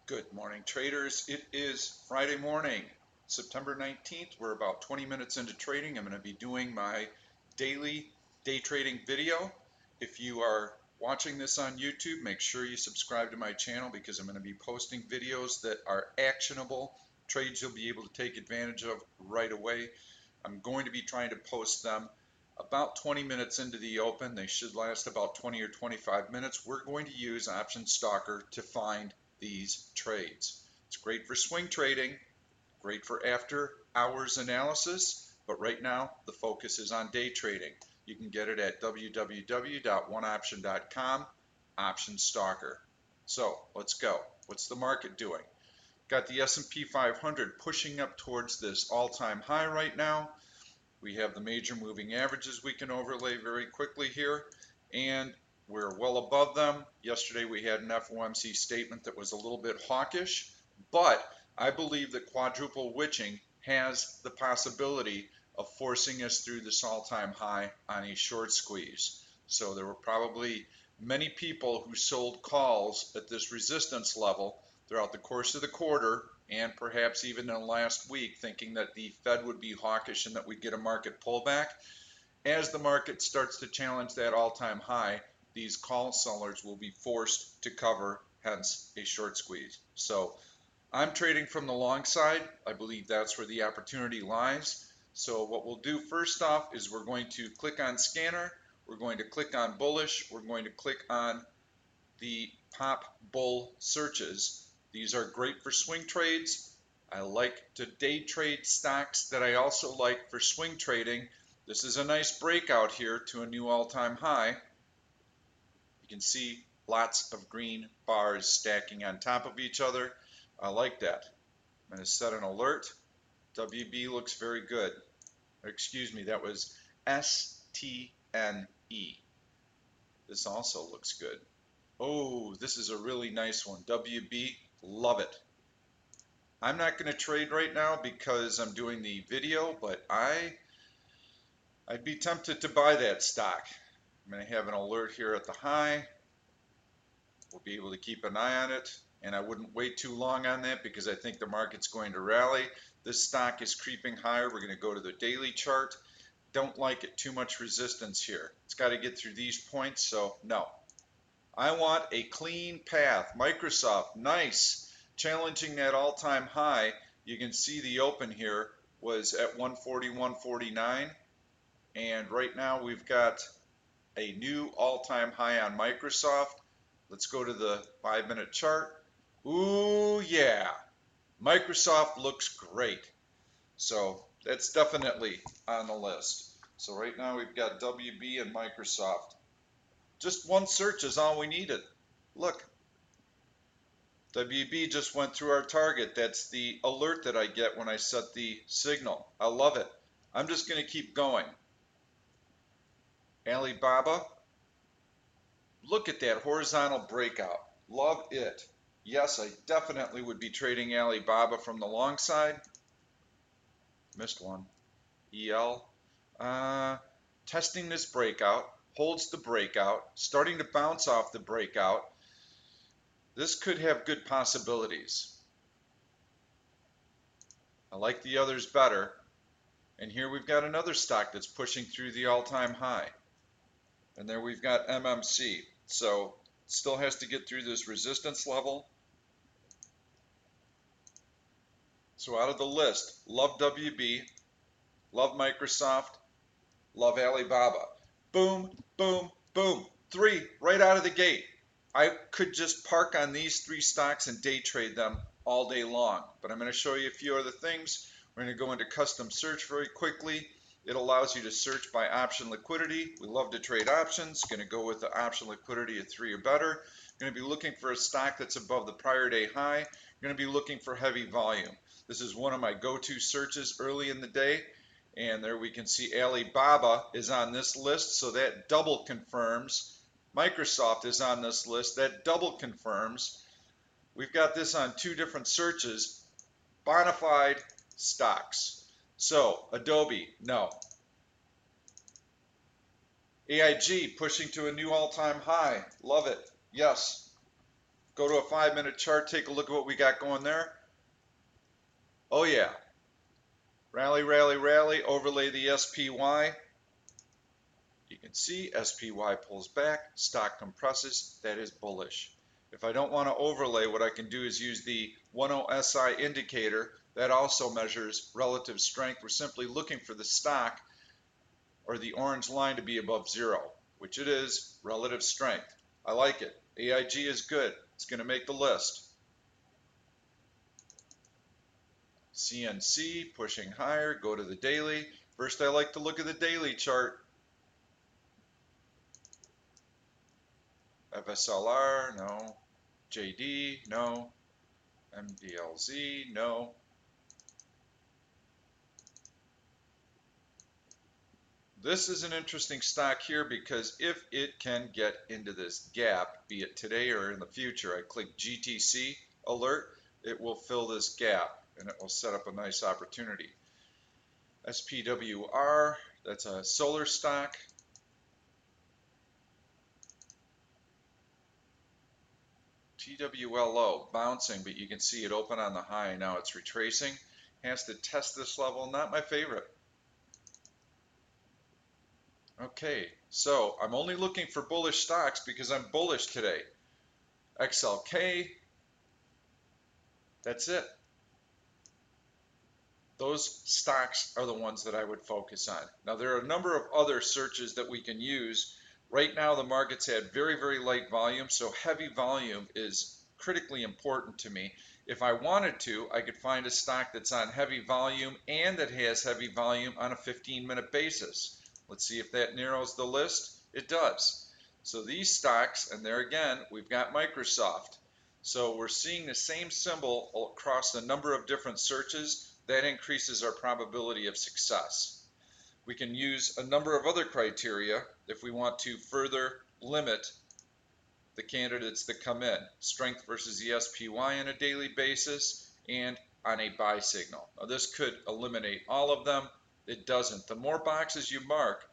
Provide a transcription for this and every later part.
Good morning, traders. It is Friday morning, September 19th. We're about 20 minutes into trading. I'm going to be doing my daily day trading video. If you are watching this on YouTube, make sure you subscribe to my channel because I'm going to be posting videos that are actionable, trades you'll be able to take advantage of right away. I'm going to be trying to post them about 20 minutes into the open. They should last about 20 or 25 minutes. We're going to use Option Stalker to find these trades. It's great for swing trading, great for after hours analysis, but right now the focus is on day trading. You can get it at www.oneoption.com, Option Stalker. So let's go. What's the market doing? Got the S&P 500 pushing up towards this all-time high right now. We have the major moving averages we can overlay very quickly here, and we're well above them. Yesterday we had an FOMC statement that was a little bit hawkish, but I believe that quadruple witching has the possibility of forcing us through this all-time high on a short squeeze. So there were probably many people who sold calls at this resistance level throughout the course of the quarter and perhaps even in the last week, thinking that the Fed would be hawkish and that we'd get a market pullback. As the market starts to challenge that all-time high, these call sellers will be forced to cover, hence a short squeeze. So I'm trading from the long side. I believe that's where the opportunity lies. So what we'll do first off is we're going to click on scanner, we're going to click on bullish, we're going to click on the pop bull searches. These are great for swing trades. I like to day trade stocks that I also like for swing trading. This is a nice breakout here to a new all-time high. You can see lots of green bars stacking on top of each other. I like that. I'm going to set an alert. WB looks very good. Excuse me, that was STNE. This also looks good. Oh, this is a really nice one. WB, love it. I'm not going to trade right now because I'm doing the video, but I'd be tempted to buy that stock. I'm going to have an alert here at the high. We'll be able to keep an eye on it, and I wouldn't wait too long on that because I think the market's going to rally. This stock is creeping higher. We're going to go to the daily chart. Don't like it, too much resistance here. It's got to get through these points, so no. I want a clean path. Microsoft, nice. Challenging that all-time high. You can see the open here was at 141.49. And right now we've got a new all-time high on Microsoft. Let's go to the 5-minute chart. Ooh, yeah. Microsoft looks great. So that's definitely on the list. So right now we've got WB and Microsoft. Just one search is all we needed. Look, WB just went through our target. That's the alert that I get when I set the signal. I love it. I'm just going to keep going. Alibaba, look at that horizontal breakout. Love it. Yes, I definitely would be trading Alibaba from the long side. Missed one. EL. Testing this breakout. Holds the breakout. Starting to bounce off the breakout. This could have good possibilities. I like the others better. And here we've got another stock that's pushing through the all-time high. And there we've got MMC. So it still has to get through this resistance level. So out of the list, love WB, love Microsoft, love Alibaba. Boom, boom, boom. 3 right out of the gate. I could just park on these 3 stocks and day trade them all day long. But I'm going to show you a few other things. We're going to go into custom search very quickly. It allows you to search by option liquidity. We love to trade options. Going to go with the option liquidity of 3 or better. Going to be looking for a stock that's above the prior day high. Going to be looking for heavy volume. This is one of my go-to searches early in the day. And there we can see Alibaba is on this list, so that double confirms. Microsoft is on this list, that double confirms. We've got this on 2 different searches, bona fide stocks. So Adobe, no. AIG pushing to a new all-time high, love it, yes. Go to a 5-minute chart, take a look at what we got going there. Oh yeah, rally, rally, rally, overlay the SPY. You can see SPY pulls back, stock compresses, that is bullish. If I don't want to overlay, what I can do is use the 10 SI indicator. That also measures relative strength. We're simply looking for the stock or the orange line to be above zero, which it is, relative strength. I like it. AIG is good. It's going to make the list. CNC pushing higher, go to the daily. First, I like to look at the daily chart. FSLR, no. JD, no. MDLZ, no. This is an interesting stock here because if it can get into this gap, be it today or in the future, I click GTC alert, it will fill this gap and it will set up a nice opportunity. SPWR, that's a solar stock. TWLO bouncing, but you can see it open on the high. Now it's retracing. Has to test this level. Not my favorite. Okay, so I'm only looking for bullish stocks because I'm bullish today. XLK, that's it. Those stocks are the ones that I would focus on. Now there are a number of other searches that we can use. Right now the market's had very, very light volume, so heavy volume is critically important to me. If I wanted to, I could find a stock that's on heavy volume and that has heavy volume on a 15-minute basis. Let's see if that narrows the list. It does. So these stocks, and there again, we've got Microsoft. So we're seeing the same symbol across a number of different searches. That increases our probability of success. We can use a number of other criteria if we want to further limit the candidates that come in. Strength versus the SPY on a daily basis and on a buy signal. Now this could eliminate all of them. It doesn't. The more boxes you mark,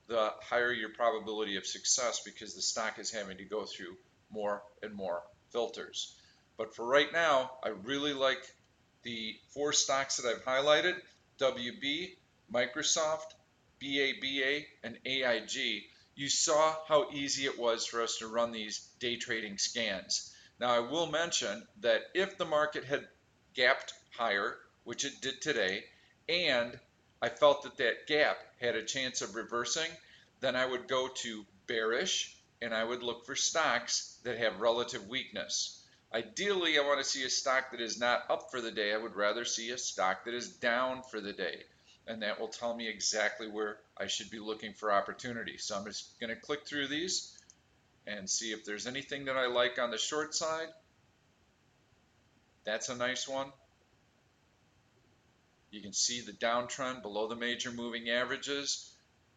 the higher your probability of success because the stock is having to go through more and more filters. But for right now, I really like the 4 stocks that I've highlighted: WB, Microsoft, BABA, and AIG. You saw how easy it was for us to run these day trading scans. Now I will mention that if the market had gapped higher, which it did today, and I felt that that gap had a chance of reversing, then I would go to bearish and I would look for stocks that have relative weakness. Ideally, I want to see a stock that is not up for the day. I would rather see a stock that is down for the day. And that will tell me exactly where I should be looking for opportunities. So I'm just going to click through these and see if there's anything that I like on the short side. That's a nice one. You can see the downtrend below the major moving averages.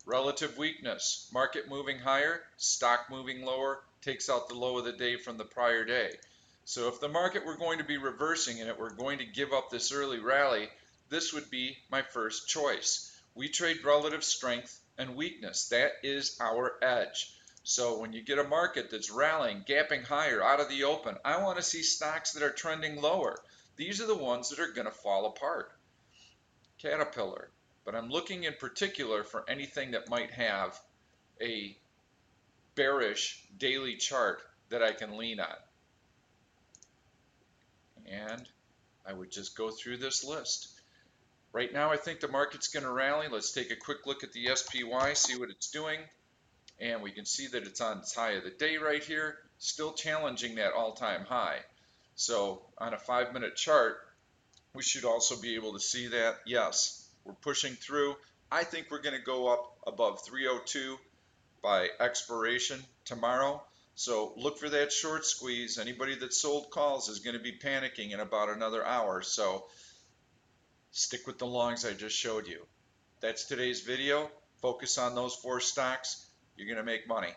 Relative weakness, market moving higher, stock moving lower, takes out the low of the day from the prior day. So if the market were going to be reversing and it were going to give up this early rally, this would be my first choice. We trade relative strength and weakness. That is our edge. So when you get a market that's rallying, gapping higher out of the open, I want to see stocks that are trending lower. These are the ones that are going to fall apart. Caterpillar. But I'm looking in particular for anything that might have a bearish daily chart that I can lean on. And I would just go through this list. Right now I think the market's going to rally. Let's take a quick look at the SPY, see what it's doing. And we can see that it's on its high of the day right here, still challenging that all-time high. So on a 5-minute chart, we should also be able to see that. Yes, we're pushing through. I think we're going to go up above 302 by expiration tomorrow. So look for that short squeeze. Anybody that sold calls is going to be panicking in about another hour. So stick with the longs I just showed you. That's today's video. Focus on those 4 stocks. You're going to make money.